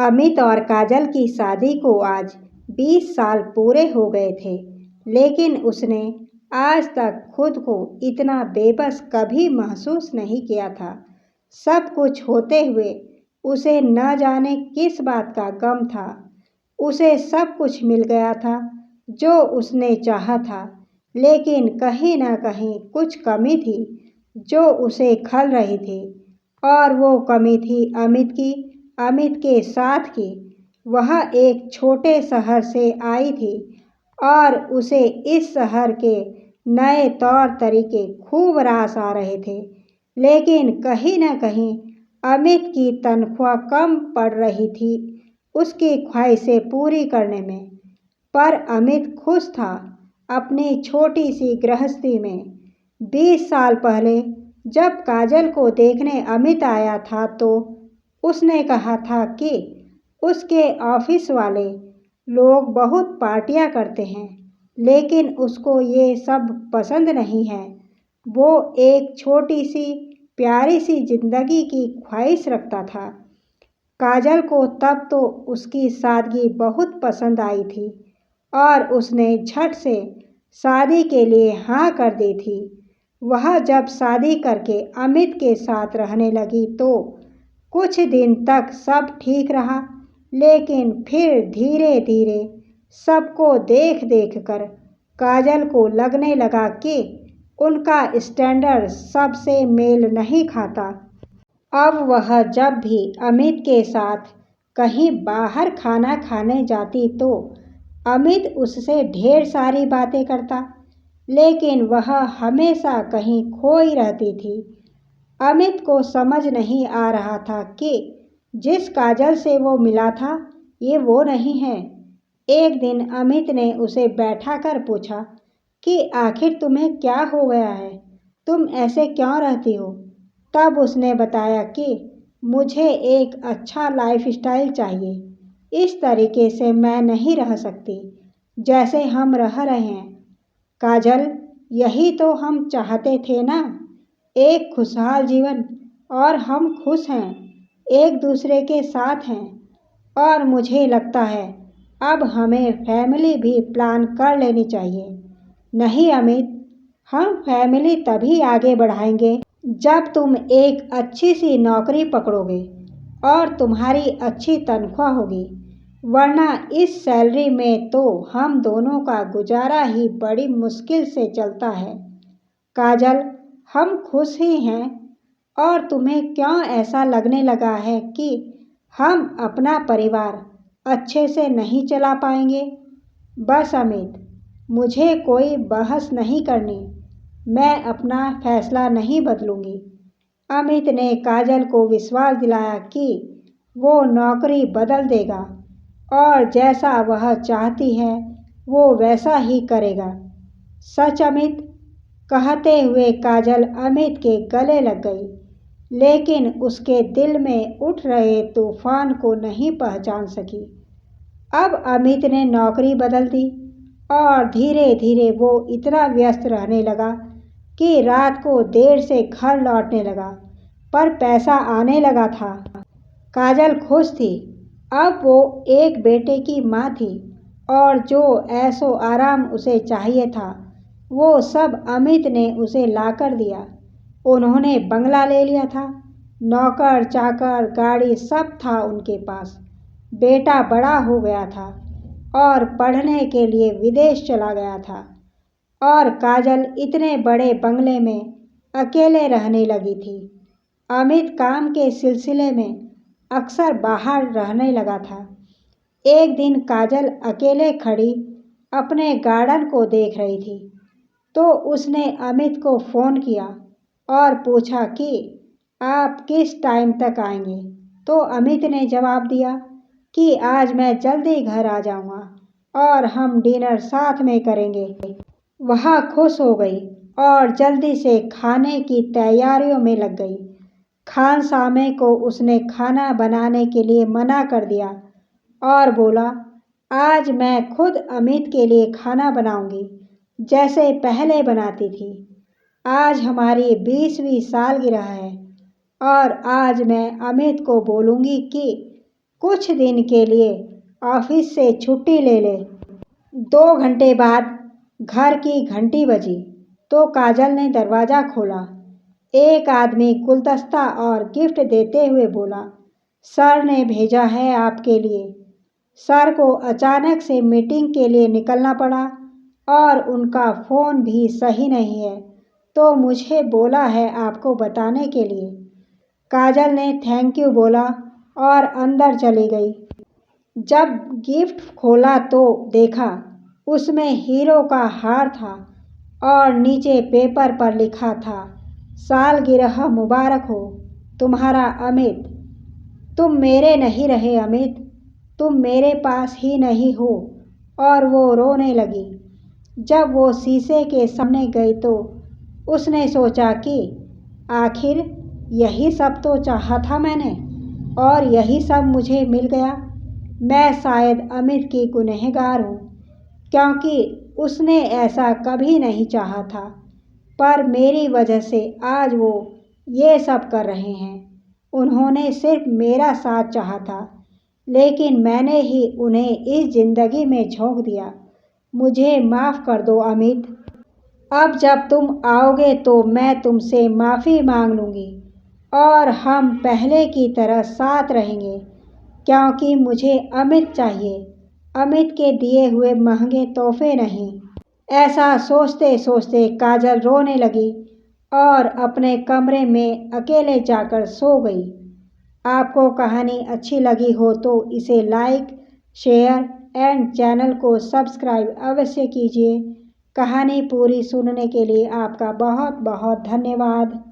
अमित और काजल की शादी को आज 20 साल पूरे हो गए थे, लेकिन उसने आज तक खुद को इतना बेबस कभी महसूस नहीं किया था। सब कुछ होते हुए उसे न जाने किस बात का गम था। उसे सब कुछ मिल गया था जो उसने चाहा था, लेकिन कहीं न कहीं कुछ कमी थी जो उसे खल रही थी, और वो कमी थी अमित की, अमित के साथ की। वह एक छोटे शहर से आई थी और उसे इस शहर के नए तौर तरीके खूब रास आ रहे थे, लेकिन कहीं न कहीं अमित की तनख्वाह कम पड़ रही थी उसकी ख्वाहिशें पूरी करने में। पर अमित खुश था अपनी छोटी सी गृहस्थी में। 20 साल पहले जब काजल को देखने अमित आया था तो उसने कहा था कि उसके ऑफिस वाले लोग बहुत पार्टियां करते हैं, लेकिन उसको ये सब पसंद नहीं है। वो एक छोटी सी प्यारी सी जिंदगी की ख्वाहिश रखता था। काजल को तब तो उसकी सादगी बहुत पसंद आई थी और उसने झट से शादी के लिए हाँ कर दी थी। वह जब शादी करके अमित के साथ रहने लगी तो कुछ दिन तक सब ठीक रहा, लेकिन फिर धीरे धीरे सबको देख देख कर काजल को लगने लगा कि उनका स्टैंडर्ड सबसे मेल नहीं खाता। अब वह जब भी अमित के साथ कहीं बाहर खाना खाने जाती तो अमित उससे ढेर सारी बातें करता, लेकिन वह हमेशा कहीं खोई रहती थी। अमित को समझ नहीं आ रहा था कि जिस काजल से वो मिला था ये वो नहीं है। एक दिन अमित ने उसे बैठा कर पूछा कि आखिर तुम्हें क्या हो गया है, तुम ऐसे क्यों रहती हो। तब उसने बताया कि मुझे एक अच्छा लाइफस्टाइल चाहिए, इस तरीके से मैं नहीं रह सकती जैसे हम रह रहे हैं। काजल, यही तो हम चाहते थे ना, एक खुशहाल जीवन, और हम खुश हैं, एक दूसरे के साथ हैं। और मुझे लगता है अब हमें फैमिली भी प्लान कर लेनी चाहिए। नहीं अमित, हम फैमिली तभी आगे बढ़ाएंगे जब तुम एक अच्छी सी नौकरी पकड़ोगे और तुम्हारी अच्छी तनख्वाह होगी, वरना इस सैलरी में तो हम दोनों का गुजारा ही बड़ी मुश्किल से चलता है। काजल, हम खुश ही हैं, और तुम्हें क्यों ऐसा लगने लगा है कि हम अपना परिवार अच्छे से नहीं चला पाएंगे। बस अमित, मुझे कोई बहस नहीं करनी, मैं अपना फैसला नहीं बदलूंगी। अमित ने काजल को विश्वास दिलाया कि वो नौकरी बदल देगा और जैसा वह चाहती है वो वैसा ही करेगा। सच अमित, कहते हुए काजल अमित के गले लग गई, लेकिन उसके दिल में उठ रहे तूफान को नहीं पहचान सकी। अब अमित ने नौकरी बदल दी और धीरे धीरे वो इतना व्यस्त रहने लगा कि रात को देर से घर लौटने लगा, पर पैसा आने लगा था। काजल खुश थी, अब वो एक बेटे की माँ थी और जो ऐशो आराम उसे चाहिए था वो सब अमित ने उसे लाकर दिया। उन्होंने बंगला ले लिया था, नौकर चाकर गाड़ी सब था उनके पास। बेटा बड़ा हो गया था और पढ़ने के लिए विदेश चला गया था, और काजल इतने बड़े बंगले में अकेले रहने लगी थी। अमित काम के सिलसिले में अक्सर बाहर रहने लगा था। एक दिन काजल अकेले खड़ी अपने गार्डन को देख रही थी तो उसने अमित को फ़ोन किया और पूछा कि आप किस टाइम तक आएंगे। तो अमित ने जवाब दिया कि आज मैं जल्दी घर आ जाऊंगा और हम डिनर साथ में करेंगे। वह खुश हो गई और जल्दी से खाने की तैयारियों में लग गई। खानसामे को उसने खाना बनाने के लिए मना कर दिया और बोला, आज मैं खुद अमित के लिए खाना बनाऊंगी जैसे पहले बनाती थी। आज हमारी 20वीं सालगिरह है और आज मैं अमित को बोलूँगी कि कुछ दिन के लिए ऑफिस से छुट्टी ले ले। 2 घंटे बाद घर की घंटी बजी तो काजल ने दरवाज़ा खोला। एक आदमी गुलदस्ता और गिफ्ट देते हुए बोला, सर ने भेजा है आपके लिए। सर को अचानक से मीटिंग के लिए निकलना पड़ा और उनका फ़ोन भी सही नहीं है, तो मुझे बोला है आपको बताने के लिए। काजल ने थैंक यू बोला और अंदर चली गई। जब गिफ्ट खोला तो देखा उसमें हीरो का हार था और नीचे पेपर पर लिखा था, सालगिरह मुबारक हो तुम्हारा अमित। तुम मेरे नहीं रहे अमित, तुम मेरे पास ही नहीं हो। और वो रोने लगी। जब वो शीशे के सामने गई तो उसने सोचा कि आखिर यही सब तो चाहा था मैंने और यही सब मुझे मिल गया। मैं शायद अमित की गुनहगार हूँ, क्योंकि उसने ऐसा कभी नहीं चाहा था, पर मेरी वजह से आज वो ये सब कर रहे हैं। उन्होंने सिर्फ मेरा साथ चाहा था, लेकिन मैंने ही उन्हें इस जिंदगी में झोंक दिया। मुझे माफ़ कर दो अमित। अब जब तुम आओगे तो मैं तुमसे माफ़ी मांग लूँगी और हम पहले की तरह साथ रहेंगे, क्योंकि मुझे अमित चाहिए, अमित के दिए हुए महंगे तोहफे नहीं। ऐसा सोचते सोचते काजल रोने लगी और अपने कमरे में अकेले जाकर सो गई। आपको कहानी अच्छी लगी हो तो इसे लाइक, शेयर एंड चैनल को सब्सक्राइब अवश्य कीजिए। कहानी पूरी सुनने के लिए आपका बहुत बहुत धन्यवाद।